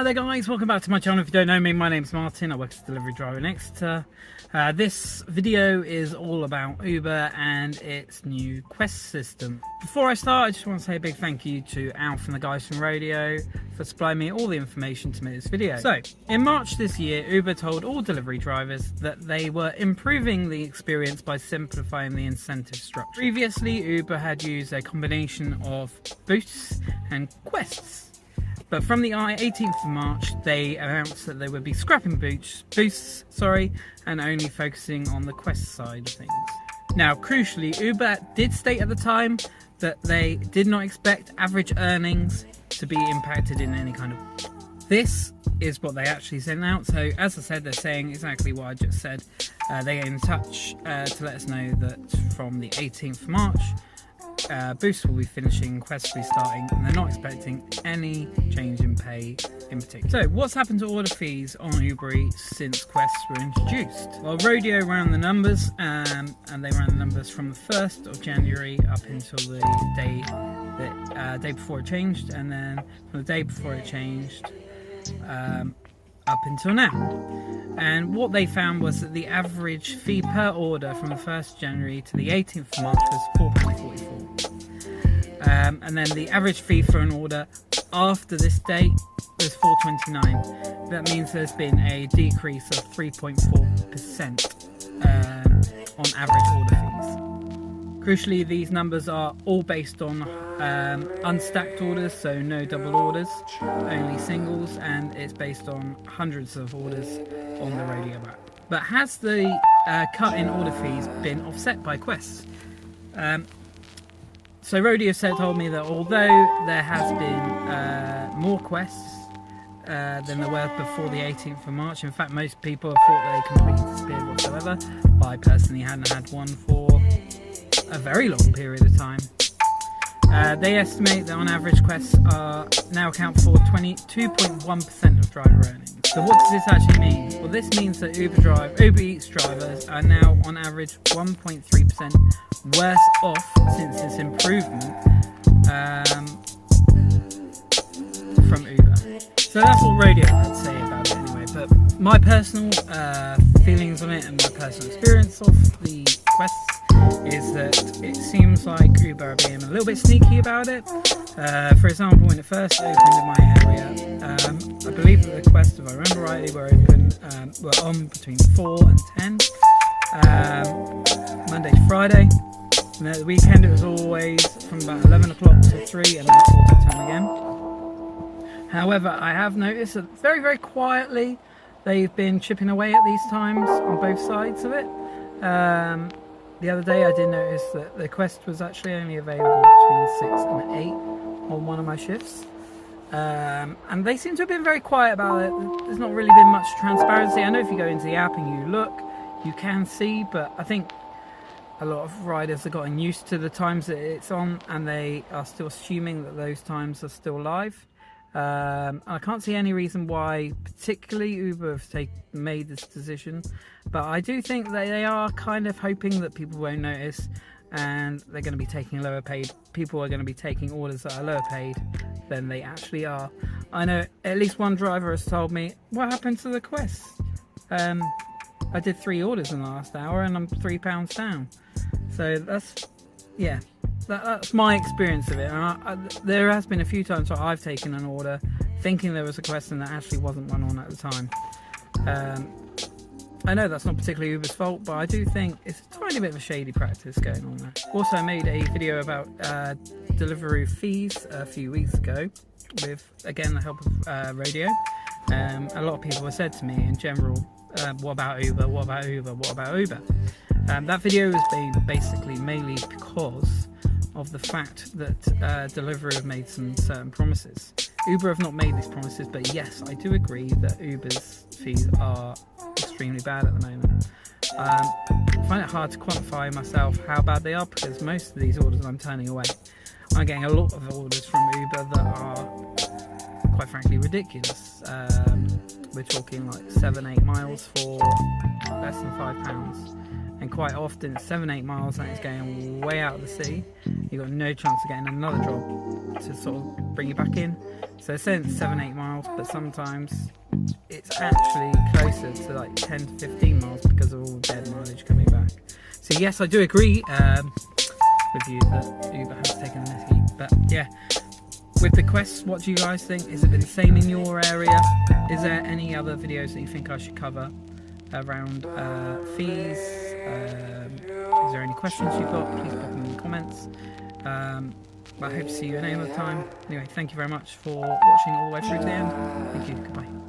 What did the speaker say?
Hi there guys, welcome back to my channel. If you don't know me, my name's Martin, I work as a delivery driver in Exeter. This video is all about Uber and its new Quest system. Before I start, I just want to say a big thank you to Alf and the guys from Radio for supplying me all the information to make this video. So, in March this year, Uber told all delivery drivers that they were improving the experience by simplifying the incentive structure. Previously, Uber had used a combination of boosts and quests. But from the 18th of March, they announced that they would be scrapping boosts, and only focusing on the quest side of things. Now, crucially, Uber did state at the time that they did not expect average earnings to be impacted in any kind of... This is what they actually sent out. So, as I said, they're saying exactly what I just said. They get in touch to let us know that from the 18th of March, Boost will be finishing, Quest will be starting, and they're not expecting any change in pay in particular. So, what's happened to order fees on Uber Eats since Quests were introduced? Well, Rodeo ran the numbers, and they ran the numbers from the 1st of January up until the day before it changed, and then from the day before it changed up until now. And what they found was that the average fee per order from the 1st of January to the 18th of March was £4.44. And then the average fee for an order after this date was £4.29. That means there's been a decrease of 3.4% on average order fees. Crucially, these numbers are all based on unstacked orders, so no double orders, only singles, and it's based on hundreds of orders on the Radio app. But has the cut in order fees been offset by Quests? So Rodeo told me that although there has been more Quests than there were before the 18th of March, in fact most people thought they completely disappeared whatsoever. I personally hadn't had one for a very long period of time. They estimate that on average Quests now account for 22.1% of driver earnings. So what does this actually mean? Well, this means that Uber Eats drivers are now on average 1.3% worse off since this improvement from Uber. So that's what Radio had to say about it anyway. But my personal feelings on it and my personal experience of the Quests is that it seems like Uber are being a little bit sneaky about it. For example, when it first opened in my area, I believe that the Quest, if I remember rightly, were on between 4 and 10, Monday to Friday. And at the weekend it was always from about 11 o'clock to 3 and then 4 to 10 again. However, I have noticed that very, very quietly they've been chipping away at these times on both sides of it. The other day I did notice that the Quest was actually only available between 6 and 8 on one of my shifts. And they seem to have been very quiet about it. There's not really been much transparency. I know if you go into the app and you look, you can see, but I think a lot of riders are getting used to the times that it's on and they are still assuming that those times are still live. I can't see any reason why particularly Uber have made this decision, but I do think that they are kind of hoping that people won't notice and they're going to be taking lower paid. People are going to be taking orders that are lower paid than they actually are. I know at least one driver has told me, what happened to the Quest? I did 3 orders in the last hour and I'm £3 down. So that's my experience of it. And there has been a few times where I've taken an order thinking there was a Quest and there actually wasn't one on at the time. I know that's not particularly Uber's fault, but I do think it's a tiny bit of a shady practice going on there. Also, I made a video about delivery fees a few weeks ago with, again, the help of Radio. A lot of people have said to me in general, what about Uber, what about Uber, what about Uber? That video was basically mainly because of the fact that Deliveroo have made some certain promises. Uber have not made these promises, but yes, I do agree that Uber's fees are extremely bad at the moment. I find it hard to quantify myself how bad they are because most of these orders I'm turning away. I'm getting a lot of orders from Uber that are quite frankly ridiculous. We're talking like 7-8 miles for less than £5. And quite often it's 7-8 miles and it's going way out of the sea. You've got no chance of getting another job to sort of bring you back in. So it's saying 7-8 miles, but sometimes it's actually closer to like 10 to 15 miles because of all the dead mileage coming back. So yes, I do agree with you that Uber has taken a mickey. But yeah, with the Quest, what do you guys think? Has it been the same in your area? Is there any other videos that you think I should cover around fees? Is there any questions you've got? Please pop them in the comments. I hope to see you another time. Anyway, thank you very much for watching all the way through to the end. Thank you. Goodbye.